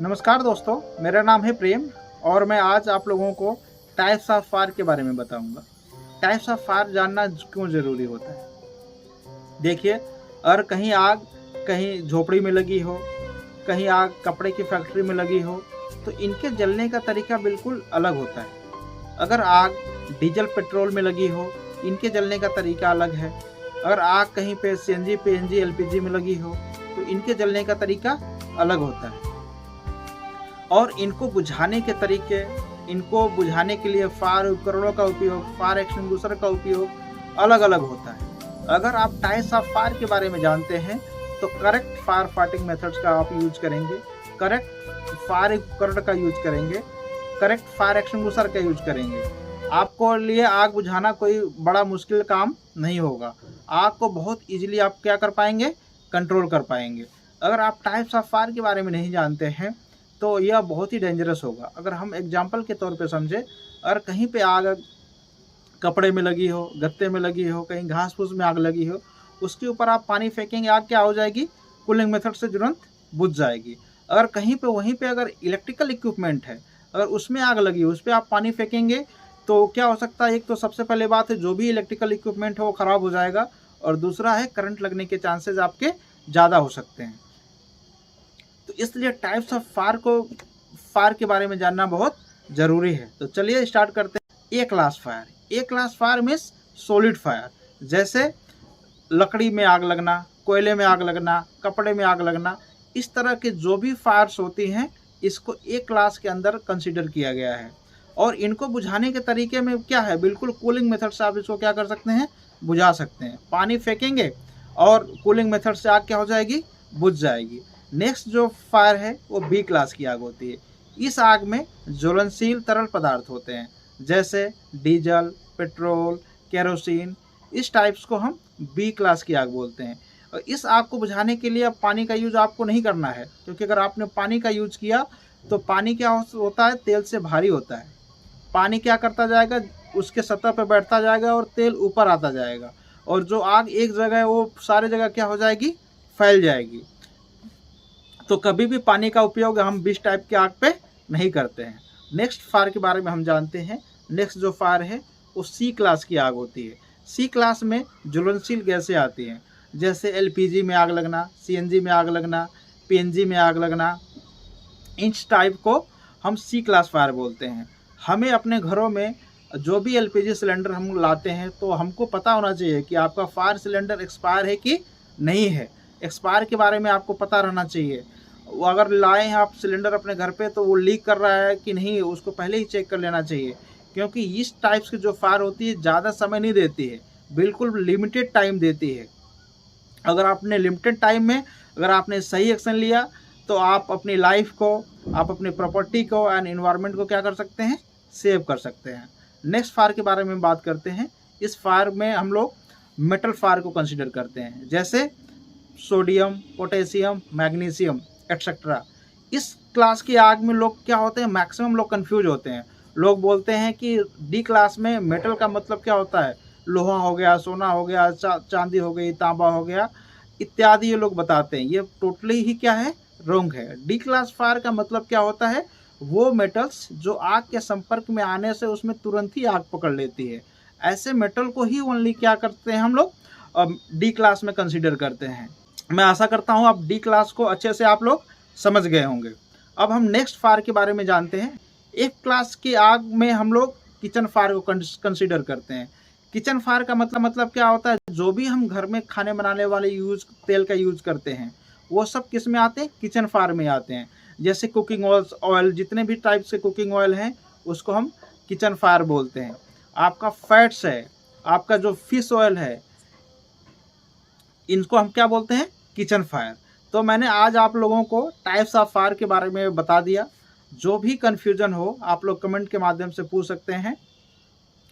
नमस्कार दोस्तों, मेरा नाम है प्रेम और मैं आज आप लोगों को टाइप्स ऑफ फायर के बारे में बताऊंगा। टाइप्स ऑफ फायर जानना क्यों ज़रूरी होता है। देखिए, अगर कहीं आग कहीं झोपड़ी में लगी हो, कहीं आग कपड़े की फैक्ट्री में लगी हो, तो इनके जलने का तरीका बिल्कुल अलग होता है। अगर आग डीजल पेट्रोल में लगी हो, इनके जलने का तरीका अलग है। अगर आग कहीं पे सीएनजी, पीएनजी, एलपीजी में लगी हो, तो इनके जलने का तरीका अलग होता है। और इनको बुझाने के तरीके, इनको बुझाने के लिए फायर उपकरणों का उपयोग, फायर एक्सटिंग्विशर का उपयोग अलग अलग होता है। अगर आप टाइप्स ऑफ फायर के बारे में जानते हैं तो करेक्ट फायर फाइटिंग मेथड्स का आप यूज करेंगे, करेक्ट फायर उपकरण का यूज करेंगे, करेक्ट फायर एक्सटिंग्विशर का यूज करेंगे। आपको लिए आग बुझाना कोई बड़ा मुश्किल काम नहीं होगा। आग को बहुत इजीली आप क्या कर पाएंगे, कंट्रोल कर पाएंगे। अगर आप टाइप्स ऑफ फायर के बारे में नहीं जानते हैं तो यह बहुत ही डेंजरस होगा। अगर हम एग्जाम्पल के तौर पे समझे, अगर कहीं पे आग कपड़े में लगी हो, गत्ते में लगी हो, कहीं घास फूस में आग लगी हो, उसके ऊपर आप पानी फेंकेंगे, आग क्या हो जाएगी, कूलिंग मेथड से तुरंत बुझ जाएगी। अगर कहीं पे वहीं पे अगर इलेक्ट्रिकल इक्विपमेंट है, अगर उसमें आग लगी हो, उस पर आप पानी फेंकेंगे तो क्या हो सकता है, एक तो सबसे पहले बात है जो भी इलेक्ट्रिकल इक्विपमेंट है वो ख़राब हो जाएगा, और दूसरा है करंट लगने के चांसेस आपके ज़्यादा हो सकते हैं। तो इसलिए टाइप्स ऑफ फायर के बारे में जानना बहुत ज़रूरी है। तो चलिए स्टार्ट करते हैं। A class fire. A class fire means solid fire, जैसे लकड़ी में आग लगना, कोयले में आग लगना, कपड़े में आग लगना, इस तरह के जो भी फायर्स होती हैं इसको ए क्लास के अंदर कंसिडर किया गया है। और इनको बुझाने के तरीके में क्या है, बिल्कुल कूलिंग मेथड से आप इसको क्या कर सकते हैं, बुझा सकते हैं। पानी फेंकेंगे और कूलिंग मेथड से आग क्या हो जाएगी, बुझ जाएगी। नेक्स्ट जो फायर है वो बी क्लास की आग होती है। इस आग में ज्वलनशील तरल पदार्थ होते हैं, जैसे डीजल, पेट्रोल, केरोसिन, इस टाइप्स को हम बी क्लास की आग बोलते हैं। और इस आग को बुझाने के लिए अब पानी का यूज आपको नहीं करना है, क्योंकि अगर आपने पानी का यूज किया तो पानी क्या होता है, तेल से भारी होता है। पानी क्या करता जाएगा, उसके सतह पर बैठता जाएगा और तेल ऊपर आता जाएगा, और जो आग एक जगह है वो सारे जगह क्या हो जाएगी, फैल जाएगी। तो कभी भी पानी का उपयोग हम बीस टाइप के आग पे नहीं करते हैं। नेक्स्ट फायर के बारे में हम जानते हैं। नेक्स्ट जो फायर है वो सी क्लास की आग होती है। सी क्लास में ज्वलनशील गैसें आती हैं, जैसे एलपीजी में आग लगना, सीएनजी में आग लगना, पीएनजी में आग लगना, इस टाइप को हम सी क्लास फायर बोलते हैं। हमें अपने घरों में जो भी एलपीजी सिलेंडर हम लाते हैं तो हमको पता होना चाहिए कि आपका फायर सिलेंडर एक्सपायर है कि नहीं है। एक्सपायर के बारे में आपको पता रहना चाहिए। वो अगर लाए हैं आप सिलेंडर अपने घर पे तो वो लीक कर रहा है कि नहीं, उसको पहले ही चेक कर लेना चाहिए, क्योंकि इस टाइप्स की जो फायर होती है ज़्यादा समय नहीं देती है, बिल्कुल लिमिटेड टाइम देती है। अगर आपने लिमिटेड टाइम में अगर आपने सही एक्शन लिया तो आप अपनी लाइफ को, आप अपनी प्रॉपर्टी को एंड इन्वायरमेंट को क्या कर सकते हैं, सेव कर सकते हैं। नेक्स्ट फायर के बारे में बात करते हैं। इस फायर में हम लोग मेटल फायर को कंसिडर करते हैं, जैसे सोडियम, पोटेशियम, मैग्नीशियम एक्सेट्रा। इस क्लास की आग में लोग क्या होते हैं, मैक्सिमम लोग कंफ्यूज होते हैं। लोग बोलते हैं कि डी क्लास में मेटल का मतलब क्या होता है, लोहा हो गया, सोना हो गया, चांदी हो गई, तांबा हो गया इत्यादि, ये लोग बताते हैं। ये टोटली ही क्या है, रॉन्ग है। डी क्लास फायर का मतलब क्या होता है, वो मेटल्स जो आग के संपर्क में आने से उसमें तुरंत ही आग पकड़ लेती है, ऐसे मेटल को ही ओनली क्या करते हैं हम लोग डी क्लास में कंसिडर करते हैं। मैं आशा करता हूँ आप डी क्लास को अच्छे से आप लोग समझ गए होंगे। अब हम नेक्स्ट फायर के बारे में जानते हैं। एफ क्लास की आग में हम लोग किचन फायर को कंसिडर करते हैं। किचन फायर का मतलब क्या होता है, जो भी हम घर में खाने बनाने वाले तेल का यूज करते हैं वो सब किस में आते हैं, किचन फायर में आते हैं। जैसे कुकिंग ऑयल, जितने भी टाइप्स के कुकिंग ऑयल हैं उसको हम किचन फायर बोलते हैं। आपका फैट्स है, आपका जो फिश ऑयल है, इनको हम क्या बोलते हैं, किचन फायर। तो मैंने आज आप लोगों को टाइप्स ऑफ फायर के बारे में बता दिया। जो भी कन्फ्यूजन हो आप लोग कमेंट के माध्यम से पूछ सकते हैं।